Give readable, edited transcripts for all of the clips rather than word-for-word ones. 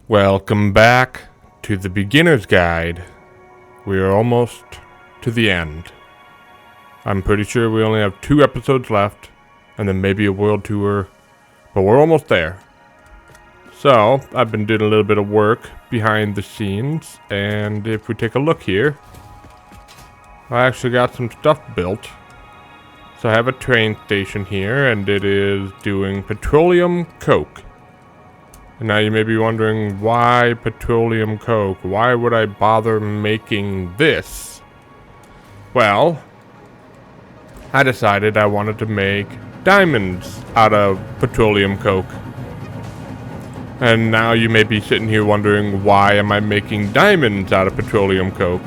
Welcome back to the beginner's guide. We are almost to the end. I'm pretty sure we only have 2 episodes left, and then maybe a world tour, but we're almost there. So, I've been doing a little bit of work behind the scenes, and if we take a look here, I actually got some stuff built. So I have a train station here, and it is doing petroleum coke. And now you may be wondering, why petroleum coke? Why would I bother making this? Well, I decided I wanted to make diamonds out of petroleum coke. And now you may be sitting here wondering, why am I making diamonds out of petroleum coke?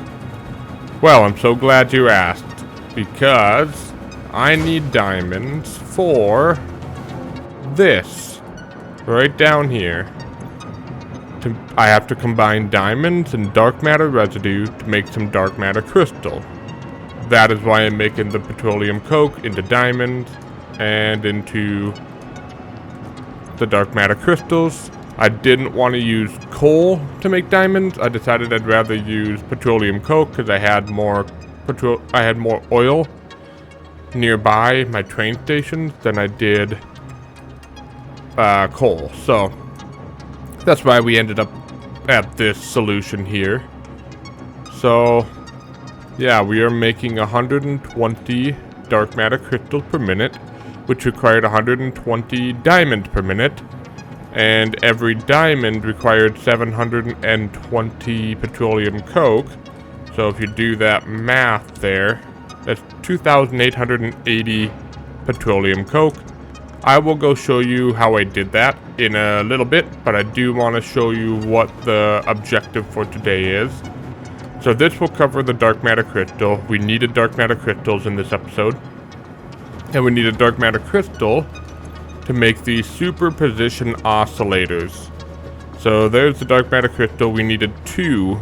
Well, I'm so glad you asked, because I need diamonds for this. Right down here. I have to combine diamonds and dark matter residue to make some dark matter crystal. That is why I'm making the petroleum coke into diamonds and into the dark matter crystals. I didn't want to use coal to make diamonds. I decided I'd rather use petroleum coke because I had more oil nearby my train stations than I did coal. So that's why we ended up at this solution here. So yeah, we are making 120 dark matter crystals per minute, which required 120 diamonds per minute, and every diamond required 720 petroleum coke. So if you do that math there, that's 2,880 petroleum coke. I will go show you how I did that in a little bit, but I do want to show you what the objective for today is. So this will cover the dark matter crystal. We needed dark matter crystals in this episode. And we need a dark matter crystal to make the superposition oscillators. So there's the dark matter crystal. We needed 2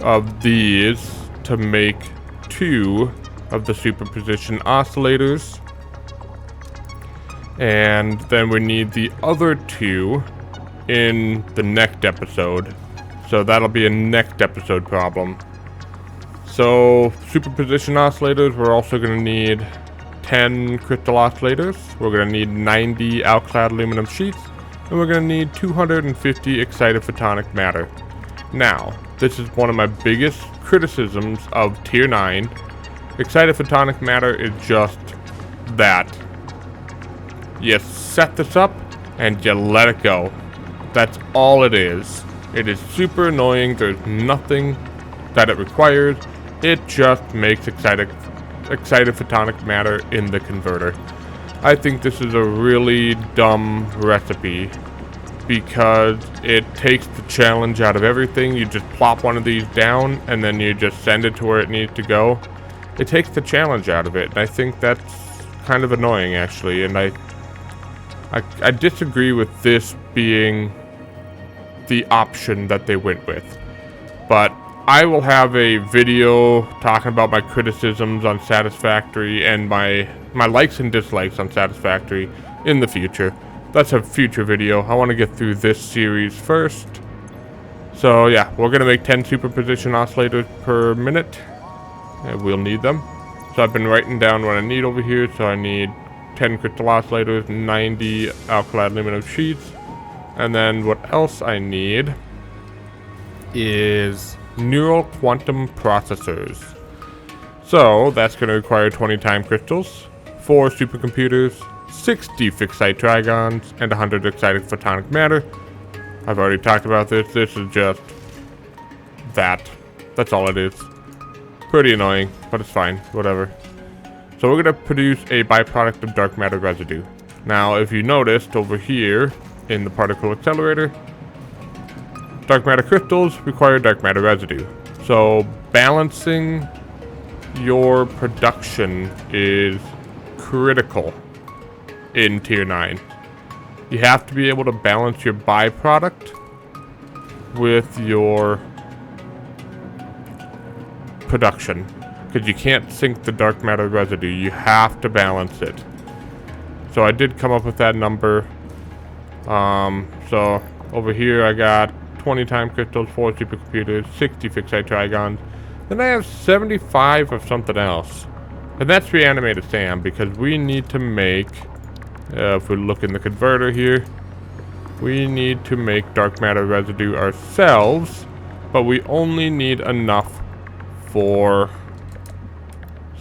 of these to make 2 of the superposition oscillators. And then we need the other 2 in the next episode. So that'll be a next episode problem. So superposition oscillators, we're also going to need 10 crystal oscillators. We're going to need 90 alkyd aluminum sheets. And we're going to need 250 excited photonic matter. Now, this is one of my biggest criticisms of Tier 9. Excited photonic matter is just that. You set this up and you let it go. That's all it is. It is super annoying. There's nothing that it requires. It just makes excited photonic matter in the converter. I think this is a really dumb recipe because it takes the challenge out of everything. You just plop one of these down and then you just send it to where it needs to go. It takes the challenge out of it, and I think that's kind of annoying actually, and I disagree with this being the option that they went with. But I will have a video talking about my criticisms on Satisfactory and my likes and dislikes on Satisfactory in the future. That's a future video. I want to get through this series first. So yeah, we're going to make 10 superposition oscillators per minute. And we'll need them. So I've been writing down what I need over here. So I need 10 crystal oscillators, 90 alkyd aluminum sheets, and then what else I need is neural quantum processors. So that's going to require 20 time crystals, 4 supercomputers, 60 fixed site trigons, and 100 excited photonic matter. I've already talked about this. This is just that. That's all it is. Pretty annoying, but it's fine. Whatever. So we're going to produce a byproduct of dark matter residue. Now, if you noticed over here in the particle accelerator, dark matter crystals require dark matter residue. So balancing your production is critical in Tier 9. You have to be able to balance your byproduct with your production, because you can't sink the dark matter residue. You have to balance it. So I did come up with that number. So over here I got 20 time crystals, 4 supercomputers, 60 fixite trigons. Then I have 75 of something else. And that's reanimated SAM, because we need to make, if we look in the converter here, we need to make dark matter residue ourselves, but we only need enough for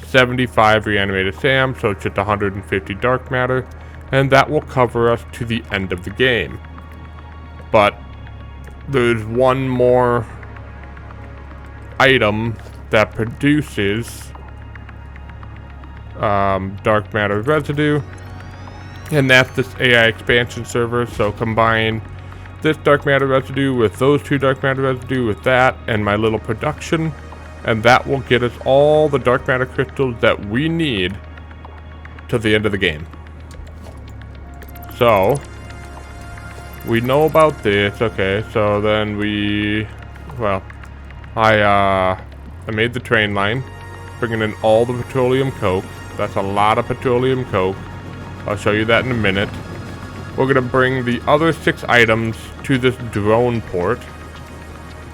75 reanimated SAM, so it's just 150 dark matter, and that will cover us to the end of the game. But there's one more item that produces dark matter residue, and that's this AI expansion server. So combine this dark matter residue with those 2 dark matter residue with that and my little production, and that will get us all the dark matter crystals that we need to the end of the game. So we know about this. Okay, so then I made the train line, bringing in all the petroleum coke. That's a lot of petroleum coke. I'll show you that in a minute. We're gonna bring the other 6 items to this drone port,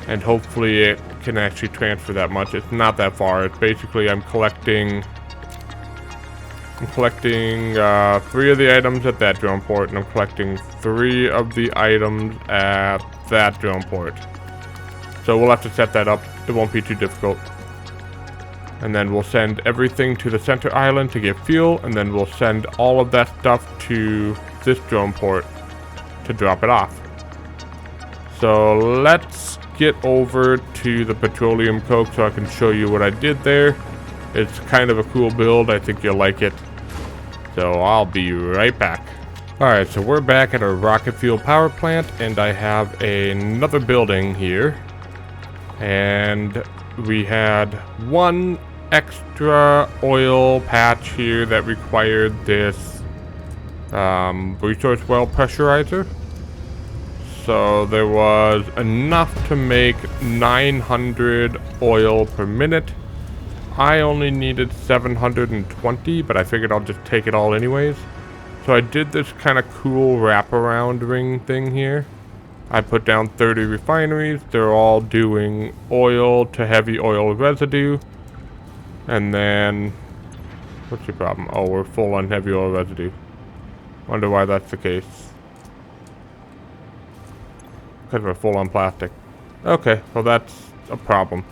and hopefully it can actually transfer that much. It's not that far. It's basically I'm collecting 3 of the items at that drone port, and I'm collecting 3 of the items at that drone port. So we'll have to set that up. It won't be too difficult. And then we'll send everything to the center island to get fuel, and then we'll send all of that stuff to this drone port to drop it off. So let's get over to the petroleum coke so I can show you what I did there. It's kind of a cool build. I think you'll like it. So I'll be right back. Alright, so we're back at our rocket fuel power plant, and I have another building here. And we had one extra oil patch here that required this resource well pressurizer. So there was enough to make 900 oil per minute. I only needed 720, but I figured I'll just take it all anyways. So I did this kind of cool wraparound ring thing here. I put down 30 refineries. They're all doing oil to heavy oil residue. And then, what's your problem? Oh, we're full on heavy oil residue. Wonder why that's the case. Because we're full on plastic. Okay, well that's a problem.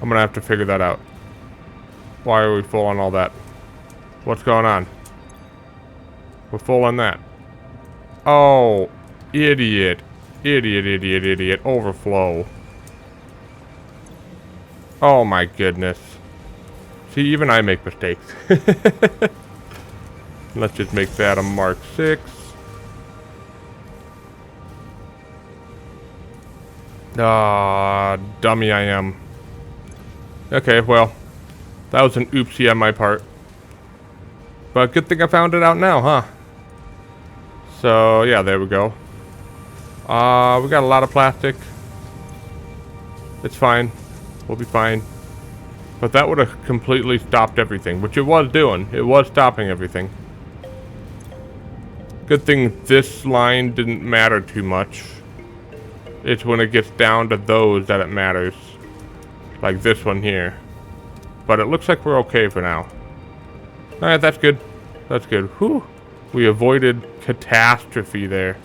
I'm gonna have to figure that out. Why are we full on all that? What's going on? We're full on that. Oh, idiot. Idiot. Overflow. Oh my goodness. See, even I make mistakes. Let's just make that a Mark 6. Ah, dummy I am. Okay, well, that was an oopsie on my part. But good thing I found it out now, huh? So, yeah, there we go. We got a lot of plastic. It's fine. We'll be fine. But that would have completely stopped everything, which it was doing. It was stopping everything. Good thing this line didn't matter too much. It's when it gets down to those that it matters. Like this one here. But it looks like we're okay for now. Alright, that's good. That's good. Whew. We avoided catastrophe there.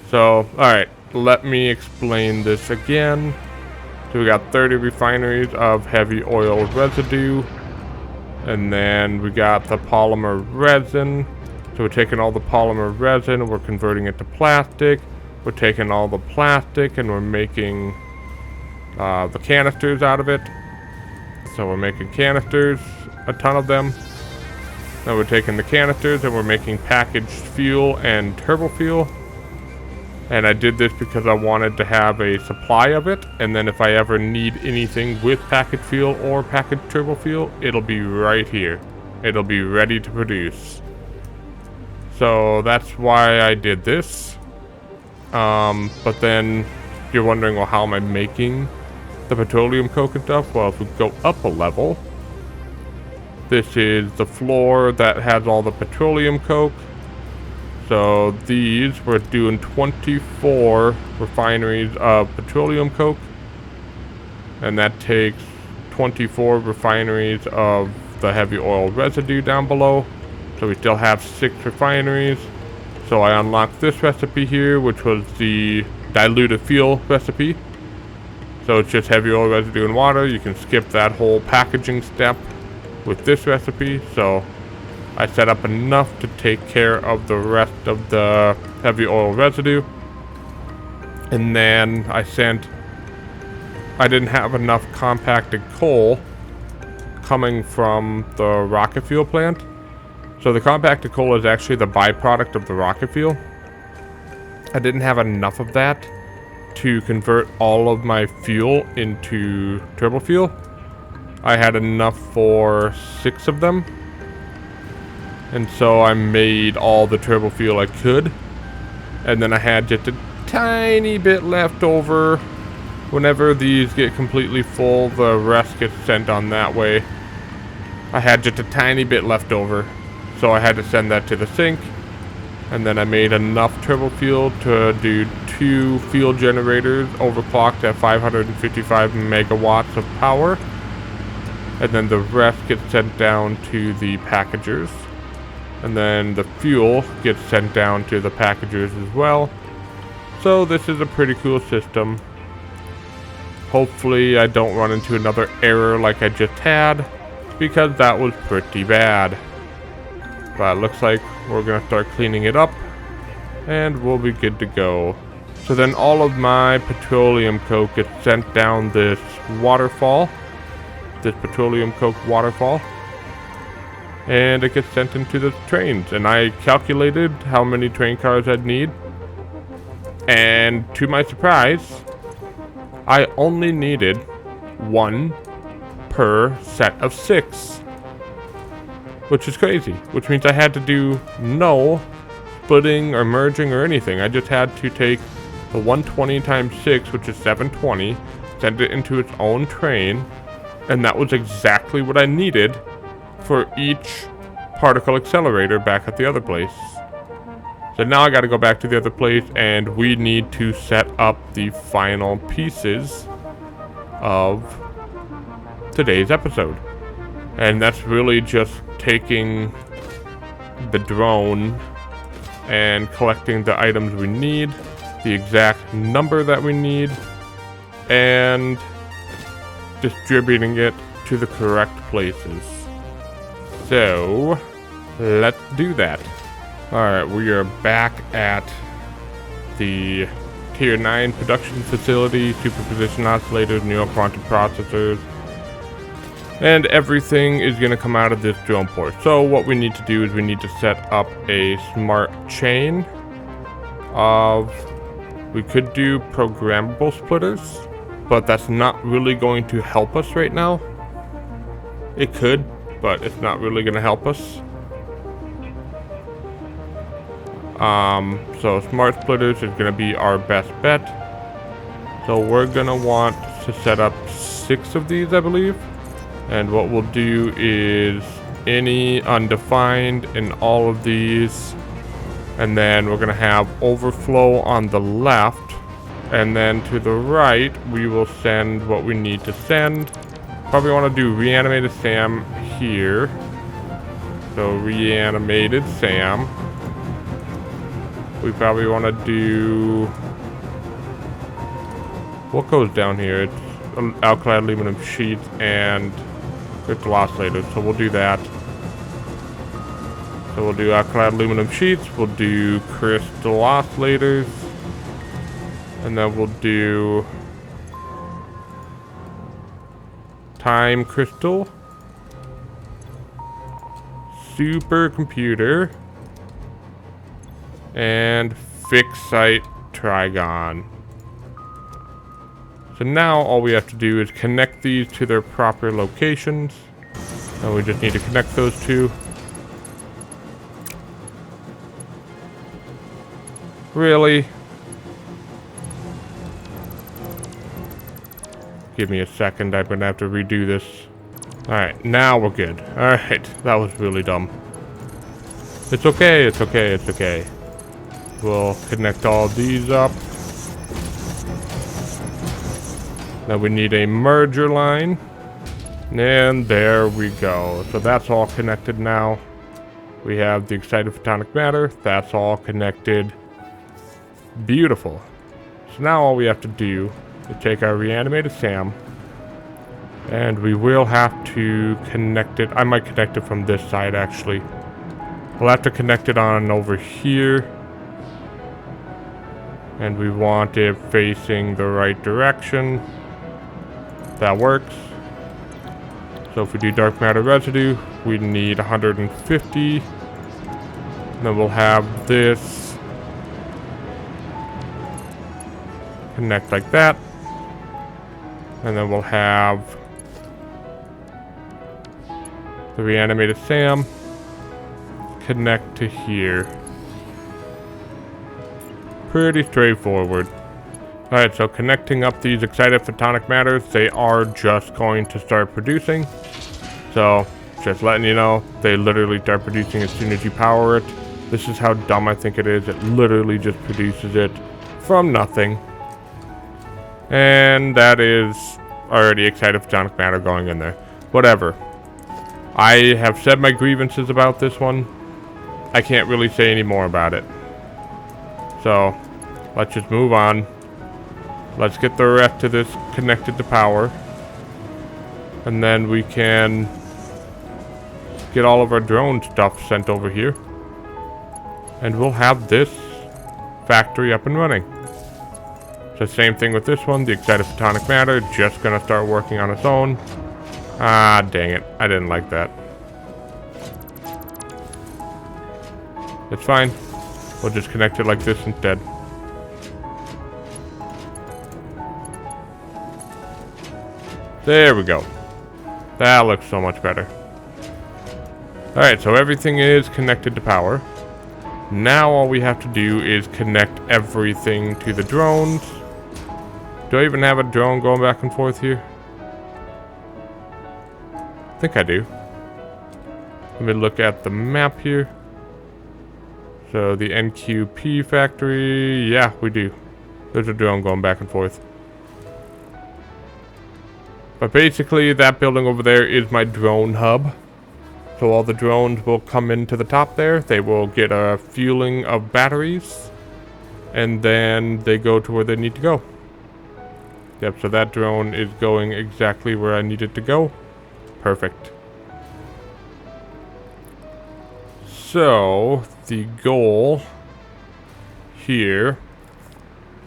So, alright. Let me explain this again. So we got 30 refineries of heavy oil residue. And then we got the polymer resin. So we're taking all the polymer resin and we're converting it to plastic. We're taking all the plastic and we're making the canisters out of it. So we're making canisters, a ton of them. Now we're taking the canisters and we're making packaged fuel and turbo fuel. And I did this because I wanted to have a supply of it. And then if I ever need anything with packaged fuel or packaged turbo fuel, it'll be right here. It'll be ready to produce. So that's why I did this. But then you're wondering, well, how am I making the petroleum coke and stuff? Well, if we go up a level, this is the floor that has all the petroleum coke. So these, we're doing 24 refineries of petroleum coke. And that takes 24 refineries of the heavy oil residue down below. So we still have 6 refineries. So I unlocked this recipe here, which was the diluted fuel recipe. So it's just heavy oil residue and water. You can skip that whole packaging step with this recipe. So I set up enough to take care of the rest of the heavy oil residue. And then I didn't have enough compacted coal coming from the rocket fuel plant. So the compacted coal is actually the byproduct of the rocket fuel. I didn't have enough of that to convert all of my fuel into turbo fuel. I had enough for 6 of them. And so I made all the turbo fuel I could. And then I had just a tiny bit left over. Whenever these get completely full, the rest gets sent on that way. I had just a tiny bit left over, so I had to send that to the sink. And then I made enough turbo fuel to do 2 fuel generators overclocked at 555 megawatts of power. And then the rest gets sent down to the packagers. And then the fuel gets sent down to the packagers as well. So this is a pretty cool system. Hopefully I don't run into another error like I just had, because that was pretty bad. But it looks like we're going to start cleaning it up, and we'll be good to go. So then all of my petroleum coke gets sent down this waterfall, this petroleum coke waterfall, and it gets sent into the trains. And I calculated how many train cars I'd need, and to my surprise, I only needed 1 per set of 6. Which is crazy. Which means I had to do no splitting or merging or anything. I just had to take the 120 times 6, which is 720, send it into its own train, and that was exactly what I needed for each particle accelerator back at the other place. So now I got to go back to the other place, and we need to set up the final pieces of today's episode. And that's really just taking the drone and collecting the items we need, the exact number that we need, and distributing it to the correct places. So let's do that. Alright, we are back at the Tier 9 production facility, Superposition Oscillators, Neo-Quantum processors, and everything is going to come out of this drone port. So what we need to do is we need to set up a smart chain of, we could do programmable splitters, but that's not really going to help us right now. It could, but it's not really going to help us. So smart splitters is going to be our best bet. So we're going to want to set up 6 of these, I believe. And what we'll do is any undefined in all of these. And then we're going to have overflow on the left. And then to the right, we will send what we need to send. Probably want to do reanimated Sam here. So reanimated Sam. We probably want to do, what goes down here? It's alkali aluminum sheets and crystal oscillators, so we'll do that. So we'll do alkali aluminum sheets, we'll do crystal oscillators, and then we'll do time crystal, supercomputer, and fixed site trigon. So now all we have to do is connect these to their proper locations. And we just need to connect those two. Really? Give me a second, I'm gonna have to redo this. Alright, now we're good. Alright, that was really dumb. It's okay, it's okay, it's okay. We'll connect all these up. Now we need a merger line. And there we go. So that's all connected now. We have the excited photonic matter. That's all connected. Beautiful. So now all we have to do is take our reanimated SAM. And we will have to connect it. I might connect it from this side actually. We'll have to connect it on over here. And we want it facing the right direction. That works. So if we do dark matter residue, we need 150. Then we'll have this connect like that. And then we'll have the reanimated SAM connect to here. Pretty straightforward. Alright, so connecting up these excited photonic matters, they are just going to start producing. So, just letting you know, they literally start producing as soon as you power it. This is how dumb I think it is. It literally just produces it from nothing. And that is already excited photonic matter going in there. Whatever. I have said my grievances about this one. I can't really say any more about it. So, let's just move on. Let's get the rest of this connected to power. And then we can get all of our drone stuff sent over here. And we'll have this factory up and running. So same thing with this one. The excited photonic matter just gonna start working on its own. Ah, dang it. I didn't like that. It's fine. We'll just connect it like this instead. There we go. That looks so much better. Alright, so everything is connected to power. Now all we have to do is connect everything to the drones. Do I even have a drone going back and forth here? I think I do. Let me look at the map here. So the NQP factory, yeah, we do. There's a drone going back and forth. But basically, that building over there is my drone hub. So all the drones will come into the top there. They will get a fueling of batteries. And then they go to where they need to go. Yep, so that drone is going exactly where I need it to go. Perfect. So, the goal here.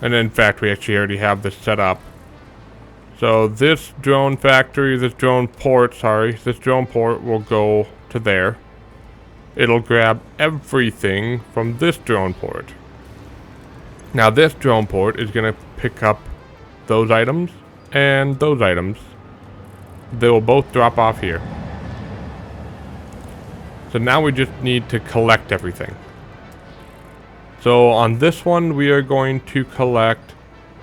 And in fact, we actually already have this set up. So this drone factory, this drone port will go to there. It'll grab everything from this drone port. Now this drone port is going to pick up those items and those items. They will both drop off here. So now we just need to collect everything. So on this one, we are going to collect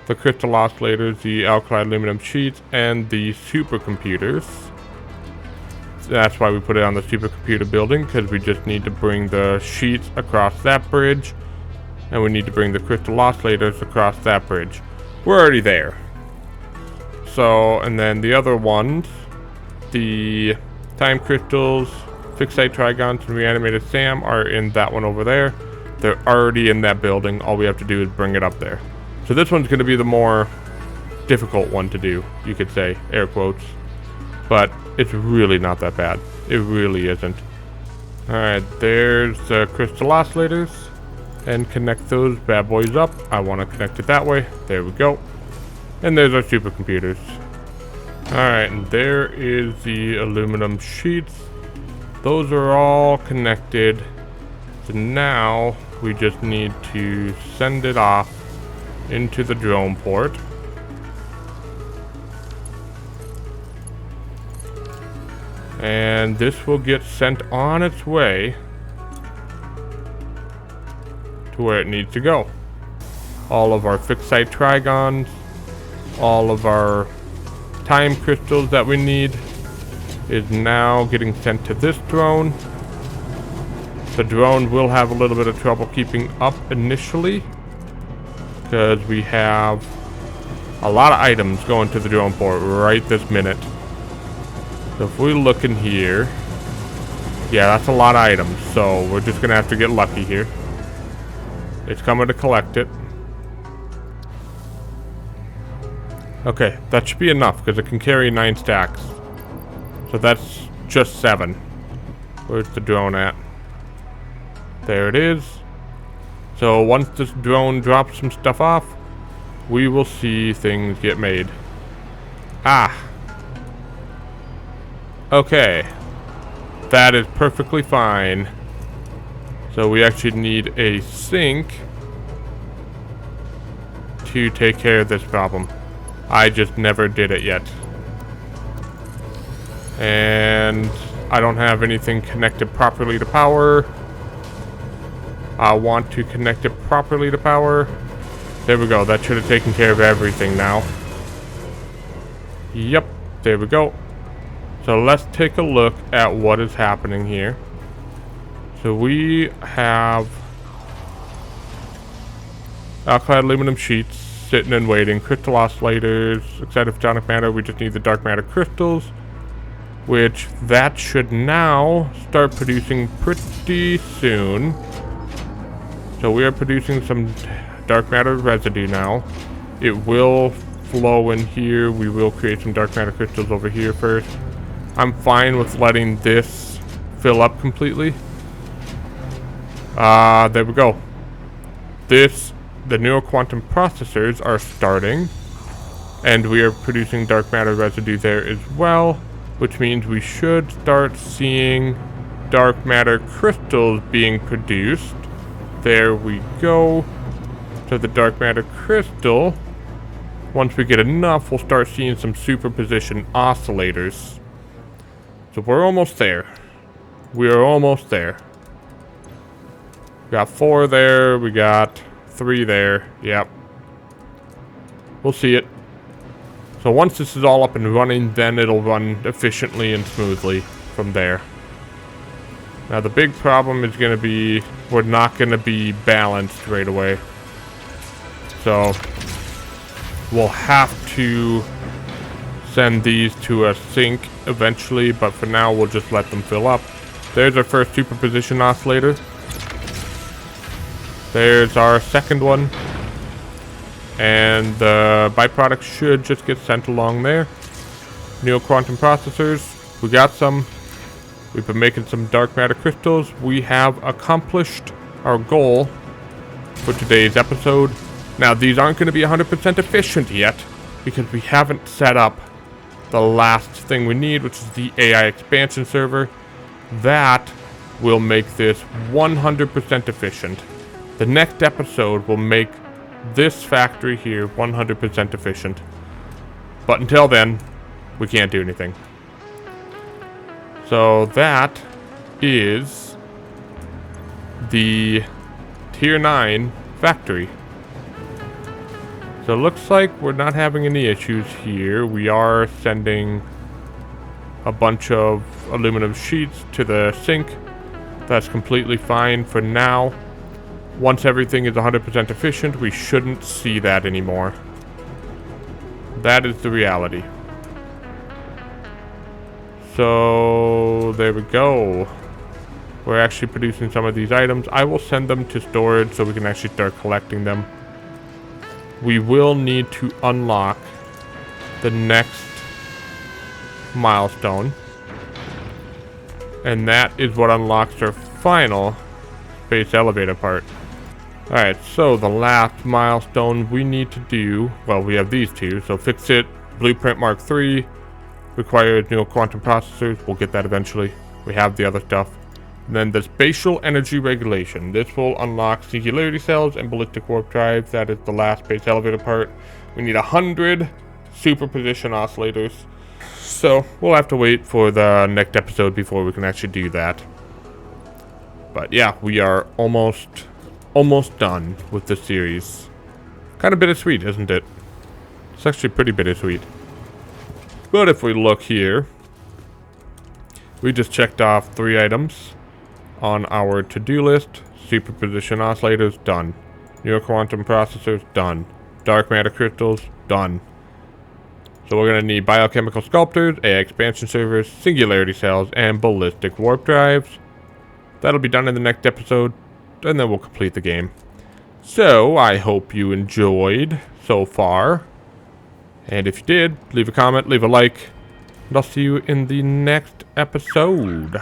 the crystal oscillators, the alkali aluminum sheets, and the supercomputers. That's why we put it on the supercomputer building, because we just need to bring the sheets across that bridge, and we need to bring the crystal oscillators across that bridge. We're already there. So, and then the other ones, the time crystals, fixed site trigons, and reanimated SAM are in that one over there. They're already in that building. All we have to do is bring it up there. So this one's going to be the more difficult one to do, you could say, air quotes. But it's really not that bad. It really isn't. Alright, there's the crystal oscillators. And connect those bad boys up. I want to connect it that way. There we go. And there's our supercomputers. Alright, and there is the aluminum sheets. Those are all connected. So now we just need to send it off into the drone port. And this will get sent on its way to where it needs to go. All of our fixed site trigons, all of our time crystals that we need is now getting sent to this drone. The drone will have a little bit of trouble keeping up initially, because we have a lot of items going to the drone port right this minute. So if we look in here, yeah, that's a lot of items, so we're just gonna have to get lucky here. It's coming to collect it. Okay, that should be enough, because it can carry 9 stacks. So that's just 7. Where's the drone at? There it is. So once this drone drops some stuff off, we will see things get made. Ah. Okay. That is perfectly fine. So we actually need a sink to take care of this problem. I just never did it yet. And I don't have anything connected properly to power. I want to connect it properly to power. There we go. That should have taken care of everything now. Yep. There we go. So let's take a look at what is happening here. So we have alkali aluminum sheets sitting and waiting. Crystal oscillators, excited photonic matter. We just need the dark matter crystals, which that should now start producing pretty soon. So we are producing some dark matter residue now. It will flow in here. We will create some dark matter crystals over here first. I'm fine with letting this fill up completely. There we go. The neuroquantum processors are starting, and we are producing dark matter residue there as well, which means we should start seeing dark matter crystals being produced. There we go. So the dark matter crystal, once we get enough, we'll start seeing some superposition oscillators. So we're almost there. We are almost there. We got 4 there. We got 3 there. Yep. We'll see it. So once this is all up and running, then it'll run efficiently and smoothly from there. Now the big problem is going to be we're not going to be balanced right away. So we'll have to send these to a sink eventually, but for now we'll just let them fill up. There's our first superposition oscillator. There's our second one. And the byproduct should just get sent along there. Neuroquantum processors. We got some. We've been making some dark matter crystals. We have accomplished our goal for today's episode. Now, these aren't going to be 100% efficient yet, because we haven't set up the last thing we need, which is the AI expansion server. That will make this 100% efficient. The next episode will make this factory here 100% efficient. But until then, we can't do anything. So that is the Tier 9 factory. So it looks like we're not having any issues here. We are sending a bunch of aluminum sheets to the sink. That's completely fine for now. Once everything is 100% efficient, we shouldn't see that anymore. That is the reality. So there we go. We're actually producing some of these items. I will send them to storage so we can actually start collecting them. We will need to unlock the next milestone. And that is what unlocks our final space elevator part. Alright, so the last milestone we need to do, well, we have these two. So fix it, blueprint Mark III, requires neuroquantum processors. We'll get that eventually. We have the other stuff. And then the spatial energy regulation. This will unlock singularity cells and ballistic warp drives. That is the last space elevator part. We need 100 superposition oscillators. So we'll have to wait for the next episode before we can actually do that. But yeah, we are almost done with this series. Kind of bittersweet, isn't it? It's actually pretty bittersweet. But if we look here, we just checked off 3 items. on our to-do list. Superposition oscillators, done. Neoquantum processors, done. Dark matter crystals, done. So we're going to need biochemical sculptors, AI expansion servers, singularity cells, and ballistic warp drives. That'll be done in the next episode, and then we'll complete the game. So, I hope you enjoyed so far. And if you did, leave a comment, leave a like, and I'll see you in the next episode.